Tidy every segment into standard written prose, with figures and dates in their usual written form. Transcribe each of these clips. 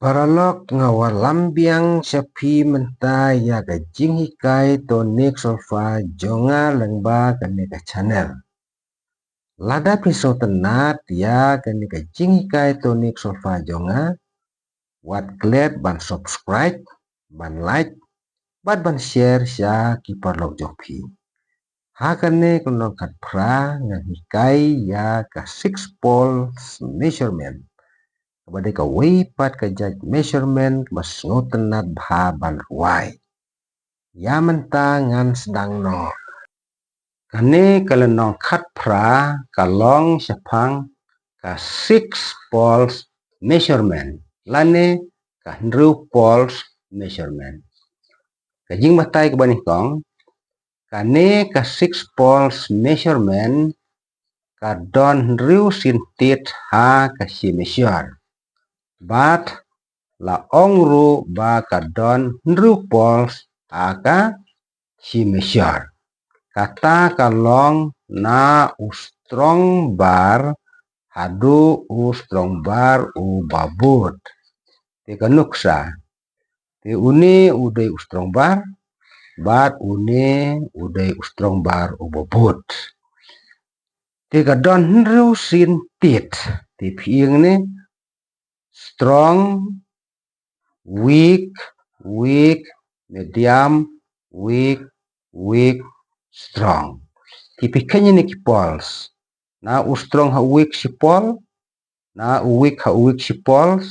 Paralog nga walambiang sapi menta ya ka jing hikai to nek solfa jonga lengba kane ka channel. Lada piso tenat ya kane ka jing hikai to nek solfa jonga. Wat klet ban subscribe, ban like, ban share sya ki paralog jopi. Hakane kunong kat pra nga hikai ya ka 6 poles measurement. Kepada ka weipat ka judge measurement mas ngotenat bha ban ruai. Ya menta ngan sedang no. Kane kalenong khat pra kalong syapang ka 6 poles measurement. Lane ka 100 poles measurement. Kajing matai ke banih kong. Kane ka 6 poles measurement ka don 100 sintit ha ka si measure. Bat la ongru ba kadon 100 poles aka si measure. Kata kalong na ustrong bar hadu ustrong bar u babut. Te kanuksa. Te une udai ustrong bar, bat une udai ustrong bar u babut. Te kadon 100 sintit. Te piing ni strong, weak, medium, weak, strong. Tipikanya ni kipols. Na strong ha weak si pol, na weak ha weak si pols,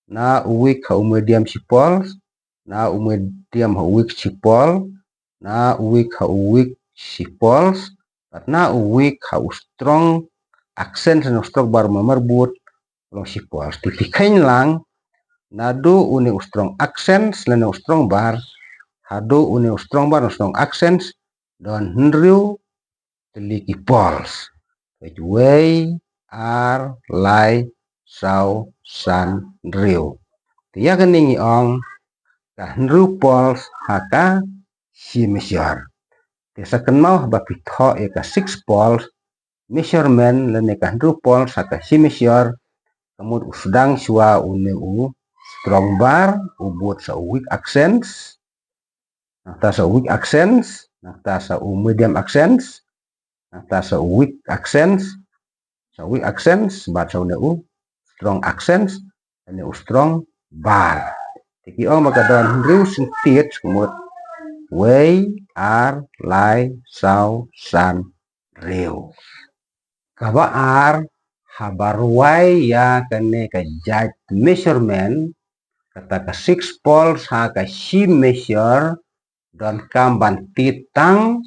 na weak ha medium si pols, na medium ha weak si pol, na weak ha weak si pols, at na weak ha strong accent na strong bar mamarbut long si pols. Tipikanya lang nadu une strong accents lana strong bar hadu une strong bar strong accents don hendriu teliki pols. Way ar lai sau san riu. Tiya keningi ong ka hendriu pols haka si measure. Tesa kenau bapitho ya ka 6 pols measurement lana ka hendriu pols haka si measure. Kamud usdang shua une strong bar ubut sa weak accents. Nakta sa weak accents, nakta sa medium accents, nakta sa weak accents, bat sa une strong accents, ane strong bar. Tiki ong makadon hendriu sintit kumut way ar lai sau san riu. Kaba ar habarwai ya kane ka judge measurement kata ka 6 poles ha ka si measure don kamban titang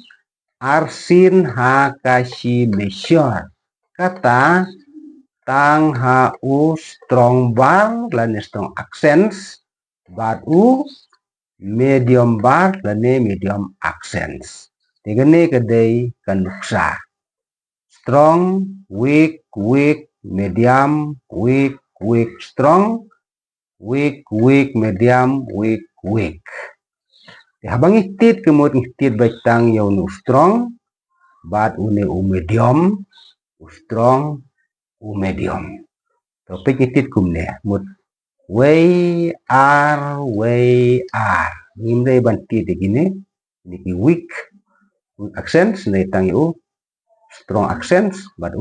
arsin ha ka si measure kata tang ha u strong bar lane strong accents bat u medium bar lane medium accents. Tigane kadai kanuksa. Strong, weak, medium, weak, strong, weak, medium, weak. Habang itit kemud itit baitang yaw nu strong, bat une u medium, strong, medium. Topik itit kumne, mud way ar. Ngimre banti digini, niki weak accents, naitang yu strong accents, but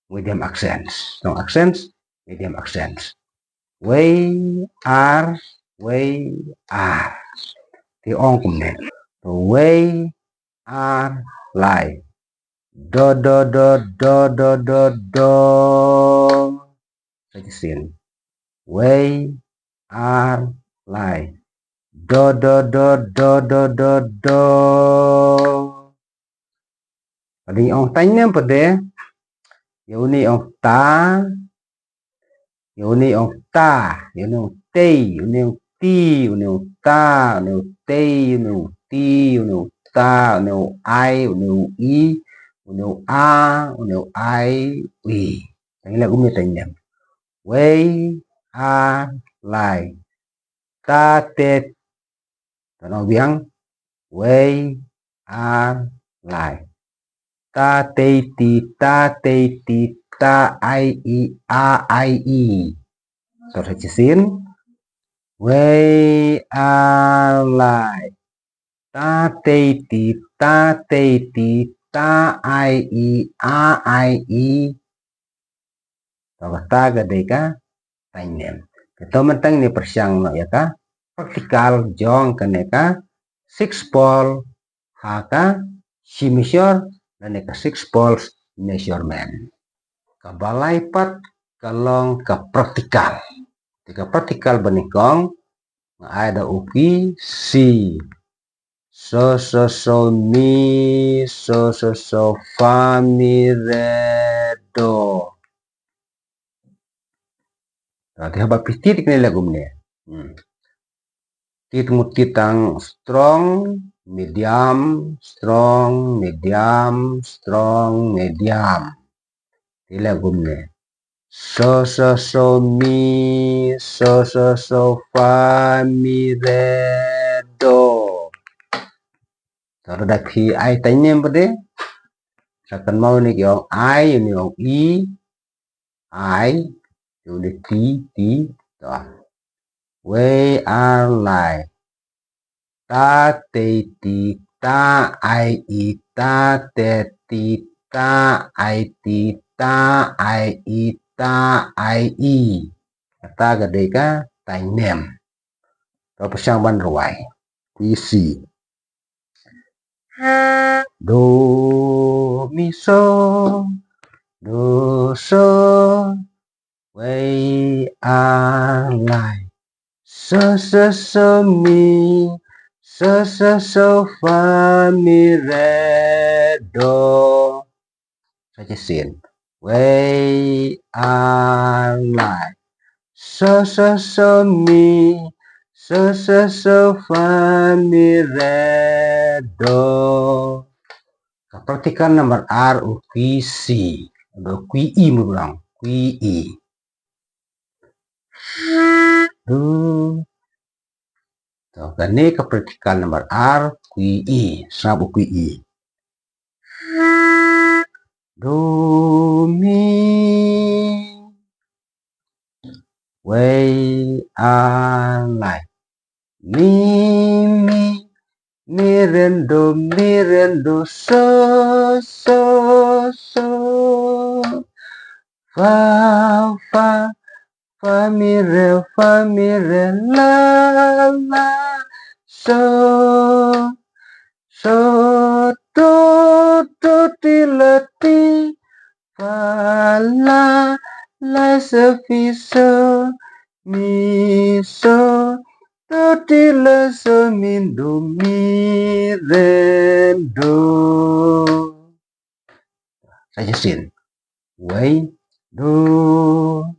medium accents. Strong accents, medium accents. Way ar. Ti ong kumne. Way ar lai. Do. Sajisin. Way ar lai. Do. Padi ong tanya pade. Yauni ong ta. Yauni ong ta. Yauni ong tei. Yauni ong ti. Yauni ong ta. Yauni ong tei. Yauni ong ti. Yauni ong ta. Yauni ong ai. Yauni ong i. Yauni ong a. Yauni ong ai. Ui. Tanya umi tanya. Way a lai. Ta te. Tanong biang. Way a lai. Ta tei ti. Ta ai i. A ai i. Terus cisin. We are like. Ta tei ti ta tei ti ta ai i a ai i. Ta gede ka tainem. Kita mentang ni persiang no ya ka. Praktikal jong kene ka. Six ball haka si measure dan ka six balls measurement. Kabalai pat kalong ka praktikal. Tika praktikal benikong ada uki si. So mi so fa mi re do. Nanti haba pitit kene lagu mene. Titang strong, medium, strong, medium, strong, medium. Ti lagu mene. So mi so fa mi re do. Kalau dah ki ai tanya pada akan mau ni yang ai ni yang I ni ti toh. We are like ta te ti ta ai i ta te ti ta ai ti ta ai i ta ai i. Kata gede ka tainem. Kalau pesang ban ruai. Isi. Do mi so we are like so mi so fa mi re do. Saja sin. We are like so mi so fa mi re do. Perhatikan nomor R Q C atau QI mengulang QI. Tuh, ini perhatikan nomor R QI sabu QI. Do mi we are like mi rendo so fa mi re la so do ti la ti fa la fi so mi so do ti la so mi do mi re do. Saja sin. We do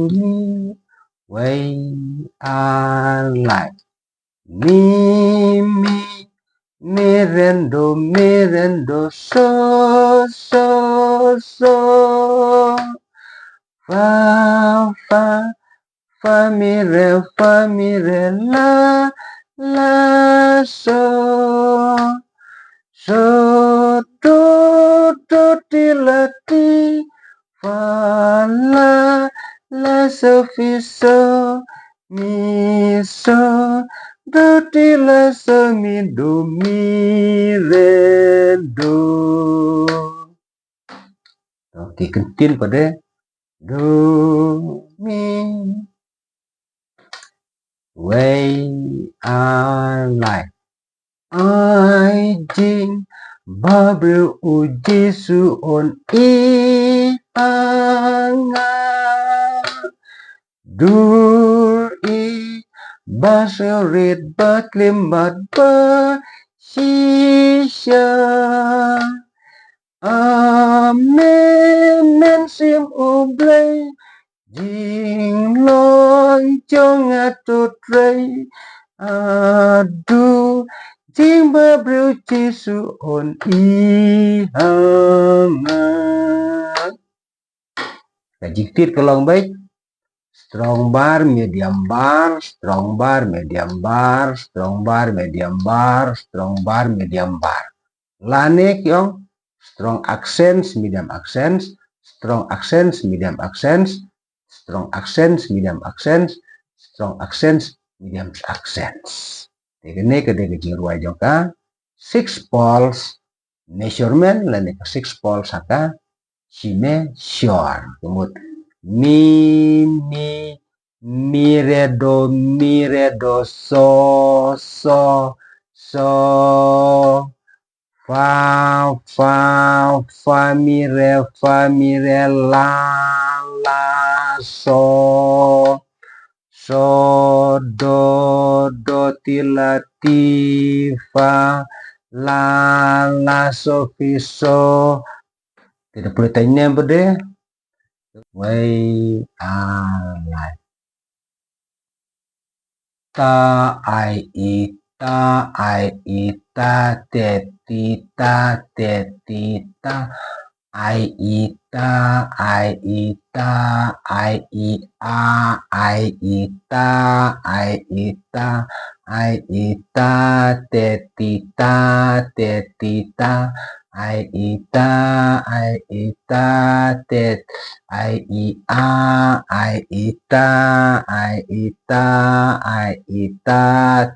mi we are like mi rendo so fa mi re la so do ti la ti fa la so fi so mi so do ti la so mi do mi re do. Oke, kentil pada do mi. We are like I jing Babel u Jesu on i anga dur i baserit batlimbat ba shisha amen men sim ublay jing long chong atut rei aduh jing Babel Jesu on i hanga. Kajiktir kelong baik. Strong bar, medium bar, strong bar, medium bar, strong bar, medium bar, strong bar, medium bar. Lanek yung strong accents, medium accents, strong accents, medium accents, strong accents, medium accents, strong accents, medium accents. Tegene kedege jingruai jongka 6 poles measurement lani 6 poles haka shime sure. Kemudian mi re do so fa mi re la so do ti fa la so fi so. Tidak boleh tanya berde. Wai alai ta ai ita te tita ai ita ai i a ai ita te tita ai ita te ai i a ai ita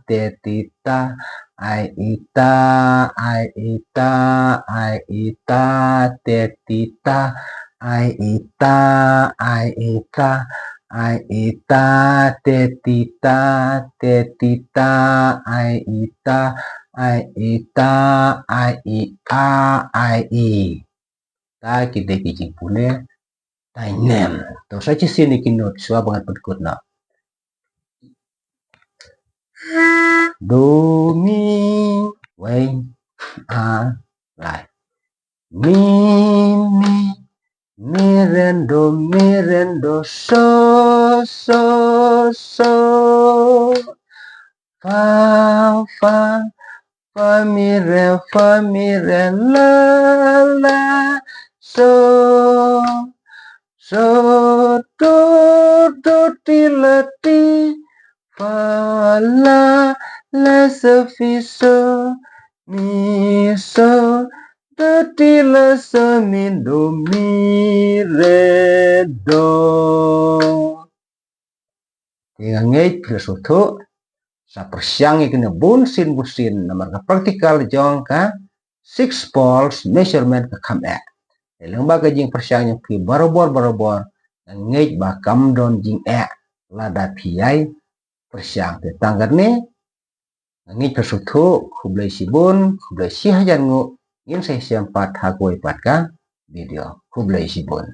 te tita ai ita te tita ai ita te tita ai i ta kita kijing pune tai nem to saja sini kinot suah banget berikut na do mi wai a lai mi rendo so fa mi re la so do ti la ti fa la so fi so mi so do ti la so mi do mi re do. Dengan ngait filosofo sa persiang ikine busin namar praktikal jong ka 6 poles measurement ka kam e. Eleng ba jing persiang yang ki barobor ngait ba kam don jing e lada piai persiang te tanggar ne ngait filosofo kublai sibun kublai si hajan ngu ngin saya sempat hagoi patka video kublai sibun.